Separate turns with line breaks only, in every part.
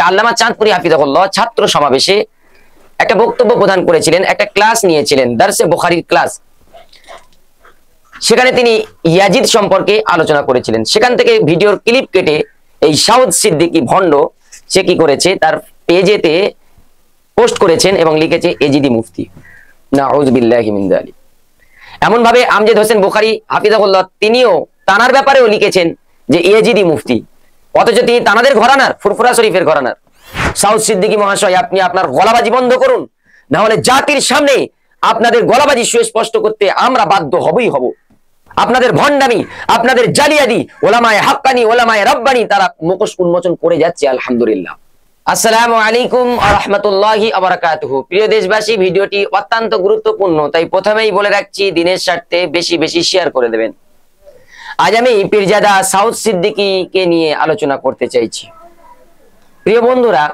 আল্লামা চাঁদপুরি হাফিজাহুল্লাহ ছাত্র সমাবেশে একটা বক্তব্য প্রদান করেছিলেন, একটা ক্লাস নিয়েছিলেন, দারসে বুখারীর ক্লাস। সেখানে তিনি ইয়াজিদ সম্পর্কে আলোচনা করেছিলেন। সেখান থেকে ভিডিওর ক্লিপ কেটে এই সাউদ সিদ্দিকী ভণ্ড সে কি করেছে, তার পেজেতে পোস্ট করেছেন এবং লিখেছে এজিদি মুফতি, নাউযু বিল্লাহি মিন যালিক। এমন ভাবে আমজাদ হোসেন বুখারী হাফিজাহুল্লাহ তিনিও তানার ব্যাপারেও লিখেছেন যে এজিদি মুফতি, অথচ তিনি তানাদের ঘরানার, ফুরফুরা শরীফের ঘরানার। সাউদ সিদ্দিকী মহাশয়, আপনি আপনার গলাবাজি বন্ধ করুন, না হলে জাতির সামনে আপনাদের গলাবাজি সুস্পষ্ট করতে আমরা বাধ্য হবই হব। আপনাদের ভণ্ডামি, আপনাদের জালিয়াতি, ওলামায়ে হাক্কানি, ওলামায়ে রাব্বানি তারা মুখোশ উন্মোচন করে যাচ্ছে। আলহামদুলিল্লাহ। আসসালামু আলাইকুম ওয়া রাহমাতুল্লাহি ওয়া বারাকাতুহু। প্রিয় দেশবাসী, ভিডিওটি অত্যন্ত গুরুত্বপূর্ণ, তাই প্রথমেই বলে রাখছি দিনের স্বার্থে বেশি বেশি শেয়ার করে দেবেন। আজ আমি পীরজাদা সাউদ সিদ্দিকীকে নিয়ে আলোচনা করতে চাইছি। প্রিয় বন্ধুরা,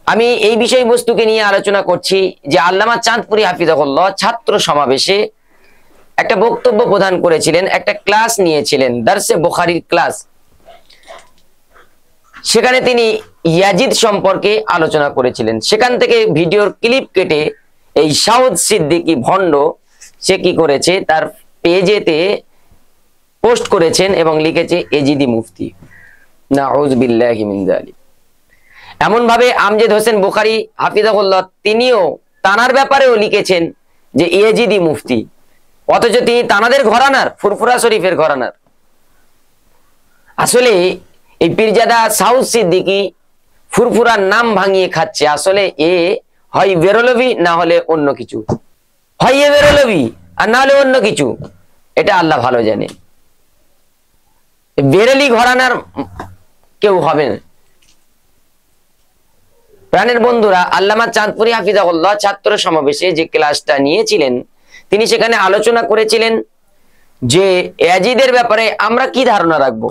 আমি এই বিষয়বস্তুকে নিয়ে আলোচনা করছি যে আল্লামা চাঁদপুরি হাফিজাহুল্লাহ ছাত্র সমাবেশে একটা বক্তব্য প্রদান করেছিলেন, একটা ক্লাস নিয়েছিলেন, দারসে বুখারীর ক্লাস। সেখানে তিনি ইয়াজিদ সম্পর্কে আলোচনা করেছিলেন। সেখান থেকে ভিডিওর ক্লিপ কেটে এই সাউদ সিদ্দিকী ভণ্ড সে কি করেছে, তার পেজেতে পোস্ট করেছেন এবং লিখেছে এজিদি মুফতি, নাউযু বিল্লাহি মিন যালিক। এমন ভাবে আমজাদ হোসেন বুখারী হাফিজাহুল্লাহ তিনিও তানার ব্যাপারেও লিখেছেন যে এজিদি মুফতি, অথচ তিনি তানাদের ঘরানার, ফুরফুরা শরীফের ঘরানার। আসলে এই পীরজাদা সাউদ সিদ্দিকী ফুরফুরার নাম ভাঙিয়ে খাচ্ছে। আসলে এ হয় বেরলভি, না হলে অন্য কিছু, হয় এ বেরলভি আর না হলে অন্য কিছু, এটা আল্লাহ ভালো জানে। বেরেলি ঘরানার কেউ হবে না। প্রাণের বন্ধুরা, আল্লামা চাঁদপুরি হাফিজাহুল্লাহ ছাত্র সমাবেশে যে ক্লাসটা নিয়েছিলেন, তিনি সেখানে আলোচনা করেছিলেন যে ইয়াজিদের ব্যাপারে আমরা কি ধারণা রাখবো।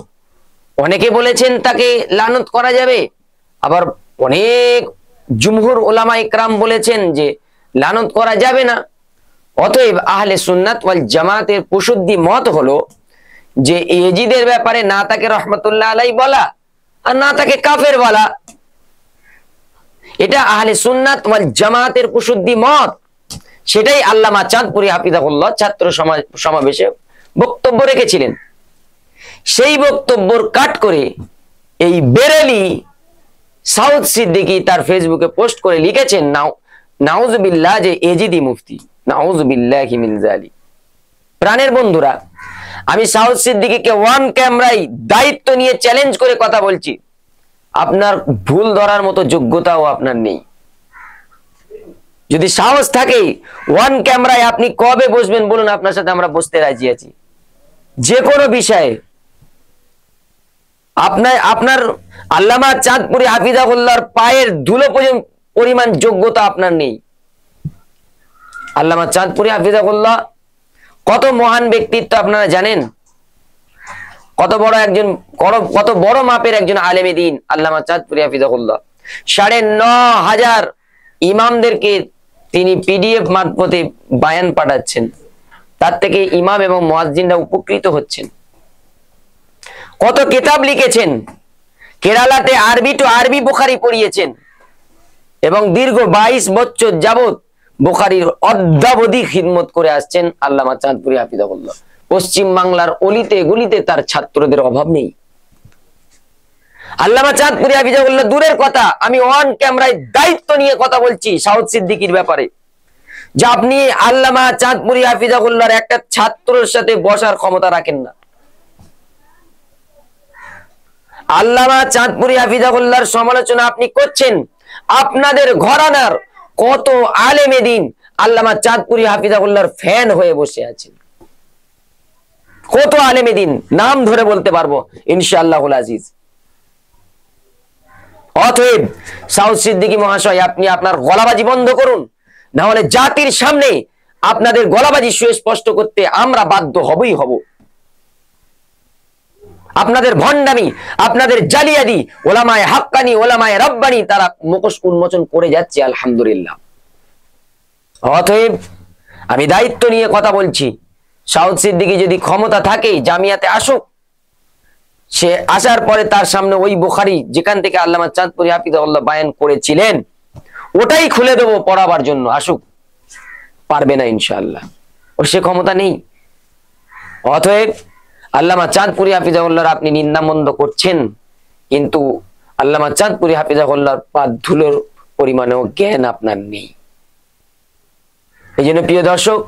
অনেকে বলেছেন তাকে লানত করা যাবে, আবার অনেক জুমহুর উলামা ইকরাম বলেছেন যে লানত করা যাবে না। অতএব আহলে সুন্নাত ওয়াল জামাতের প্রসিদ্ধি মত হলো যে ইয়াজিদের ব্যাপারে না তাকে রহমতুল্লাহ আলাইহি বলা আর না তাকে কাফের বলা। এটা আহলে সুন্নাত ওয়াল জামাতের প্রসিদ্ধি মত। সেটাই আল্লামা চাঁদপুরি হাফিজাহুল্লাহ ছাত্র সমাবেশে বক্তব্য রেখেছিলেন। সেই বক্তব্যর কাট করে এই বেরেলি সাউদ সিদ্দিকী তার ফেসবুকে পোস্ট করে লিখেছেন নাউযু বিল্লাহ যে এজিদি মুফতি, নাউযু বিল্লাহি মিন যালিক। প্রাণের বন্ধুরা, আমি সাউদ সিদ্দিকীকে ওয়ান ক্যামেরায় দায়িত্ব নিয়ে চ্যালেঞ্জ করে কথা বলছি। আপনার ভুল ধরার মতো যোগ্যতাও আপনার নেই। যদি সাহস থাকে ওয়ান ক্যামেরায় আপনি কবে বসবেন বলুন, আপনার সাথে আমরা বসতে রাজি আছি যে কোনো বিষয়ে। আপনার আল্লামা চাঁদপুরি হাফিজাহুল্লাহর পায়ের ধুলো পরিমাণ যোগ্যতা আপনার নেই। আল্লামা চাঁদপুরি হাফিজাহুল্লাহ কত মহান ব্যক্তিত্ব আপনারা জানেন, কত বড় মাপের একজন আলেমে দ্বীন আল্লামা চাঁদপুরি হাফিজাহুল্লাহ। ৯,৫০০ ইমামদেরকে তিনি পিডিএফ মারফতে বায়ান পাঠাচ্ছেন, তার থেকে ইমাম এবং মুয়াজ্জিনরা উপকৃত হচ্ছেন। কত কিতাব লিখেছেন, কেরালাতে আরবি টু আরবি বুখারী পড়িয়েছেন এবং দীর্ঘ ২২ বছর যাবত বুখারীর অদ্যাবধি খিদমত করে আসছেন আল্লামা চাঁদপুরি হাফিজাহুল্লাহ। পশ্চিম বাংলার অলিতে গলিতে তার ছাত্রদের অভাব নেই। আল্লামা চাঁদপুরি হাফিজাহুল্লাহ দূরের কথা, আমি অন ক্যামেরায় দায়িত্ব নিয়ে কথা বলছি সাউদ সিদ্দিকীর ব্যাপারে, যে আপনি আল্লামা চাঁদপুরি হাফিজাহুল্লাহর একটা ছাত্রের সাথে বসার ক্ষমতা রাখেন না। আল্লামা চাঁদপুরি হাফিজাহুল্লাহর সমালোচনা আপনি করছেন। আপনাদের ঘরানার কত আলেমে দ্বীন আল্লামা চাঁদপুরি হাফিজাহুল্লাহর ফ্যান হয়ে বসে আছেন। কত আলেমে দ্বীন নাম ধরে বলতে পারবো ইনশাআল্লাহুল আজিজ। অতএব সাউদ সিদ্দিকী মহাশয়, আপনি আপনার গলাবাজি বন্ধ করুন, না হলে জাতির সামনে আপনাদের গলাবাজি সুস্পষ্ট করতে আমরা বাধ্য হবই হব। আপনাদের ভণ্ডামি, আপনাদের জালিয়াতি, ওলামায়ে হাক্কানি, ওলামায়ে রাব্বানি তারা মুখোশ উন্মোচন করে যাচ্ছে। আলহামদুলিল্লাহ। অতএব আমি দায়িত্ব নিয়ে কথা বলছি, সাউদ সিদ্দিকী যদি ক্ষমতা থাকে জামিয়াতে আসুক, সে আসার পরে তার সামনে ওই বুখারী যেখান থেকে আল্লামা চাঁদপুরি হাফিজাহুল্লাহ বয়ান করেছিলেন ওটাই খুলে দেবো পড়াবার জন্য, আসুক। পারবে না ইনশাআল্লাহ, ওর সে ক্ষমতা নেই। অতএব আল্লামা চাঁদপুরি হাফিজাহুল্লাহর আপনি নিন্দামন্দ করছেন, কিন্তু আল্লামা চাঁদপুরি হাফিজাহুল্লাহর পাদ ধুলোর পরিমাণেও জ্ঞান আপনার নেই। এই জন্য প্রিয় দর্শক,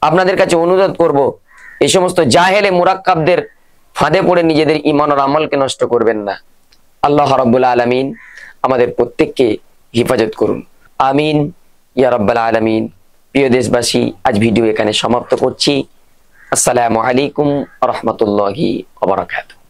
আপনাদের কাছে অনুরোধ করব, এই সমস্ত জাহেলে মুরাক্কাবদের ফাঁদে পড়ে নিজেদের ঈমান ও আমলকে নষ্ট করবেন না। আল্লাহ রাব্বুল আলামিন আমাদের প্রত্যেককে হেফাজত করুন, আমিন ইয়া রাব্বাল আলামিন। প্রিয় দেশবাসী, আজ ভিডিও এখানে সমাপ্ত করছি। আসসালামু আলাইকুম ওয়া রাহমাতুল্লাহি ওয়া বারাকাতুহু।